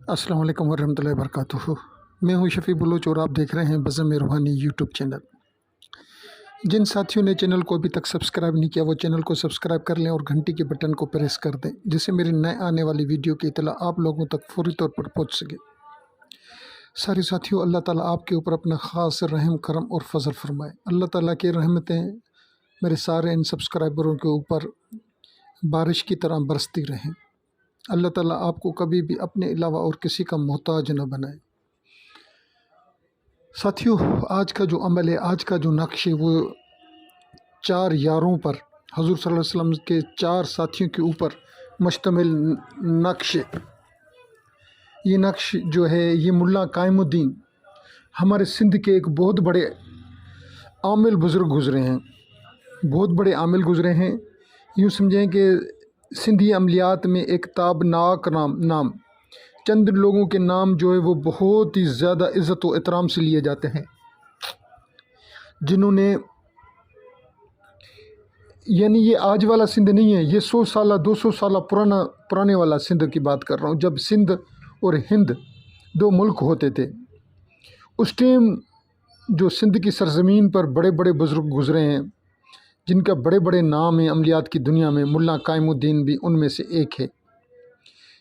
अस्सलाम वालेकुम वरहमतुल्लाहि वबरकातुहू। मैं हूं शफ़ी बलोच और आप देख रहे हैं बज़म रूहानी यूट्यूब चैनल। जिन साथियों ने चैनल को अभी तक सब्सक्राइब नहीं किया वो चैनल को सब्सक्राइब कर लें और घंटी के बटन को प्रेस कर दें, जिससे मेरी नए आने वाली वीडियो की इत्तला आप लोगों तक फौरी तौर पर पहुंच सके। सारे साथियों, अल्लाह ताला आपके ऊपर अपना ख़ास रहम करम और फजल फरमाए। अल्लाह ताला की रहमतें मेरे सारे इन सब्सक्राइबरों के ऊपर बारिश की तरह बरसती रहें। अल्लाह ताला आपको कभी भी अपने अलावा और किसी का मोहताज न बनाए। साथियों, आज का जो अमल है, आज का जो नक्श है, वो 4 यारों पर, हज़ूर सल्लल्लाहु अलैहि वसल्लम के 4 साथियों के ऊपर मुश्तमिल नक्श है। ये नक्श जो है, ये मुल्ला कायमुद्दीन हमारे सिंध के एक बहुत बड़े आमिल बुज़ुर्ग गुज़रे हैं, बहुत बड़े आमिल गुज़रे हैं। यूँ समझें कि सिंधी अमलियात में एक ताबनाक नाम चंद लोगों के नाम जो है वो बहुत ही ज़्यादा इज़्ज़त व एहतराम से लिए जाते हैं, जिन्होंने, यानी ये आज वाला सिंध नहीं है, ये 100 साल 200 साल पुराने वाला सिंध की बात कर रहा हूँ। जब सिंध और हिंद 2 मुल्क होते थे, उस टाइम जो सिंध की सरज़मीन पर बड़े बड़े बुज़ुर्ग गुज़रे हैं, जिनका बड़े बड़े नाम हैं अमलियात की दुनिया में, मुल्ला कायमुद्दीन भी उनमें से एक है।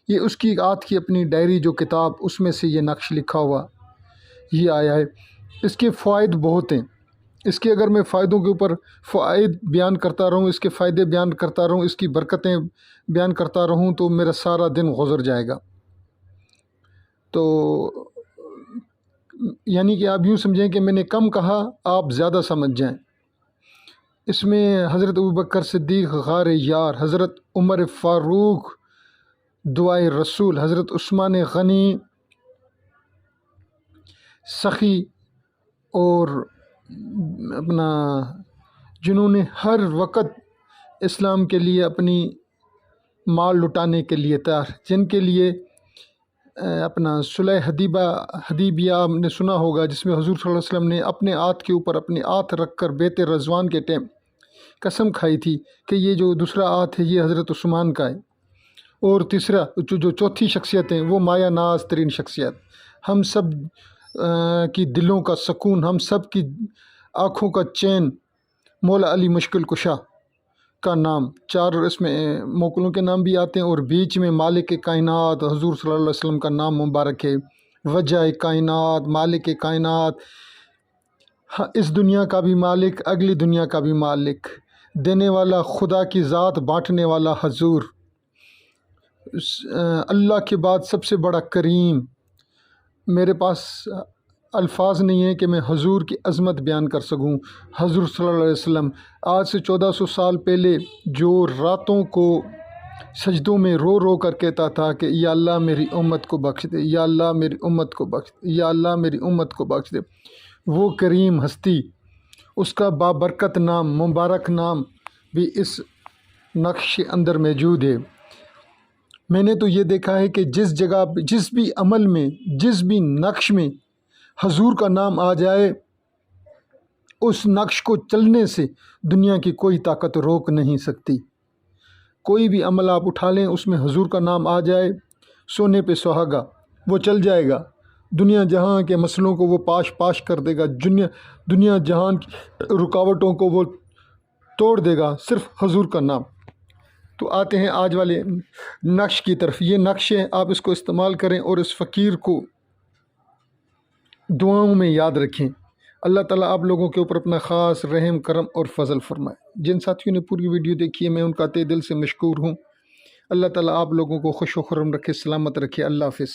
ये उसकी आत की अपनी डायरी जो किताब, उसमें से ये नक्श लिखा हुआ ये आया है। इसके फ़ायदे बहुत हैं। इसके अगर मैं फ़ायदों के ऊपर फ़ायदे बयान करता रहूँ, इसके फ़ायदे बयान करता रहूँ, इसकी बरकतें बयान करता रहूँ, तो मेरा सारा दिन गुज़र जाएगा। तो यानी कि आप यूँ समझें कि मैंने कम कहा, आप ज़्यादा समझ जाएं। इसमें हज़रत अबू बकर सिद्दीक़ गार यार, हज़रत उमर फ़ारूक दुआए रसूल, हज़रत उस्मान गनी सखी, और अपना जिन्होंने हर वक़्त इस्लाम के लिए अपनी माल लुटाने के लिए तैयार, जिनके लिए अपना सुलह हदीबिया ने सुना होगा, जिसमें हुज़ूर सल्लल्लाहु अलैहि वसल्लम ने अपने आत के ऊपर अपनी आत रख कर बेत रज़वान के टाइम कसम खाई थी कि ये जो दूसरा आत है ये हज़रत उस्मान का है, और तीसरा जो चौथी शख्सियत है वो माया नाज तरीन शख्सियत, हम सब की दिलों का सुकून, हम सब की आँखों का चैन, मौला अली मुश्किल कुशा का नाम। 4 इसमें मौकलों के नाम भी आते हैं, और बीच में मालिक कायनात हुज़ूर सल्लल्लाहु अलैहि वसल्लम का नाम मुबारक है। वजह कायनात, मालिक कायनात, इस दुनिया का भी मालिक, अगली दुनिया का भी मालिक, देने वाला खुदा की ज़ात, बाँटने वाला हजूर, अल्लाह के बाद सबसे बड़ा करीम। मेरे पास अल्फाज नहीं है कि मैं हुज़ूर की अज़मत बयान कर सकूं। हुज़ूर सल्लल्लाहु अलैहि वसल्लम आज से 1400 साल पहले जो रातों को सजदों में रो रो कर कहता था कि या अल्लाह मेरी उम्मत को बख्श दे, या अल्लाह मेरी उम्मत को बख्श दे, या अल्लाह मेरी उम्मत को बख्श दे, वो करीम हस्ती, उसका बाबरकत नाम, मुबारक नाम भी इस नक्श के अंदर मौजूद है। मैंने तो ये देखा है कि जिस जगह, जिस भी अमल में, जिस भी नक्श में हजूर का नाम आ जाए, उस नक्श को चलने से दुनिया की कोई ताकत रोक नहीं सकती। कोई भी अमल आप उठा लें, उसमें हजूर का नाम आ जाए, सोने पे सुहागा, वो चल जाएगा। दुनिया जहां के मसलों को वो पाश कर देगा, दुनिया जहान की रुकावटों को वो तोड़ देगा, सिर्फ हजूर का नाम। तो आते हैं आज वाले नक्श की तरफ। ये नक्श है, आप इसको इस्तेमाल करें और इस फ़कीर को दुआओं में याद रखें। अल्लाह ताला आप लोगों के ऊपर अपना ख़ास रहम करम और फजल फरमाए। जिन साथियों ने पूरी वीडियो देखी है, मैं उनका तहे दिल से मशकूर हूँ। अल्लाह ताला आप लोगों को खुश व खुर्रम रखे, सलामत रखे। अल्लाह हाफ़िज़।